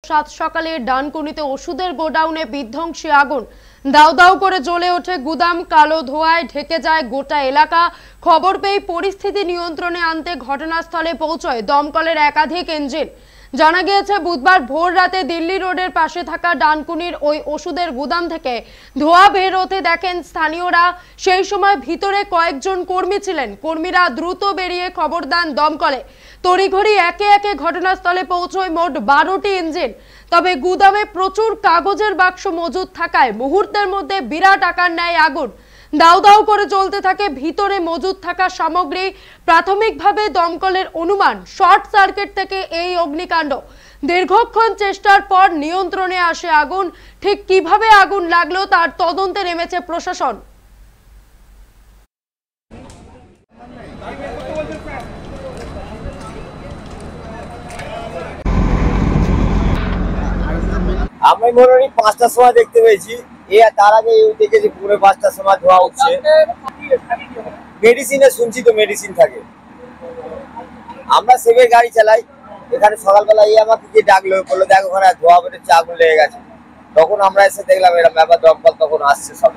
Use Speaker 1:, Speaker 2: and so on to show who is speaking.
Speaker 1: সাত সকালে ডানকুনিতে ওষুধের গোডাউনে বিধ্বংসী আগুন। দাউ দাউ করে জ্বলে ওঠে গুদাম, কালো ধোঁয়ায় ঢেকে যায় গোটা এলাকা। খবর পেয়ে পরিস্থিতি নিয়ন্ত্রণে আনতে ঘটনাস্থলে পৌঁছয় দমকলের একাধিক ইঞ্জিন। জানা গিয়েছে বুধবার ভোর রাতে দিল্লি রোডের পাশে থাকা ডানকুনির ওই ওষুধের গুদাম থেকে ধোঁয়া বের হতে দেখেন স্থানীয়রা। সেই সময় ভিতরে কয়েকজন কর্মী ছিলেন। কর্মীরা দ্রুত বেরিয়ে খবর দেন দমকলে। তড়িঘড়ি একে একে ঘটনাস্থলে পৌঁছয় মোট 12টি ইঞ্জিন। তবে গুদামে প্রচুর কাগজের বাক্স মজুদ থাকায় মুহূর্তের মধ্যে বিরাট আকার নেয় আগুন। দাউ দাউ করে জ্বলতে থাকে ভিতরে মজুদ থাকা সামগ্রী। প্রাথমিকভাবে দমকলের অনুমান শর্ট সার্কিট থেকে এই অগ্নিকাণ্ড। দীর্ঘক্ষণ চেষ্টার পর নিয়ন্ত্রণে আসে আগুন। ঠিক কিভাবে আগুন লাগলো তার তদন্তে নেমেছে প্রশাসন।
Speaker 2: আমি মনে হয় 5টার সময় দেখতে পেয়েছি। তার আগে দেখেছি পুরো 5টার সময় ধোঁয়া উঠছে। মেডিসিনে শুনছি তো মেডিসিন থাকে। আমরা সেভের গাড়ি চালাই, এখানে সকালবেলা আমাকে গিয়ে ডাকলো, বললো দেখ ওখানে ধোঁয়া বেরোচ্ছে, আগুন লেগে গেছে। তখন আমরা এসে দেখলাম এরকম ব্যাপার, দমকল তখন আসছে সব।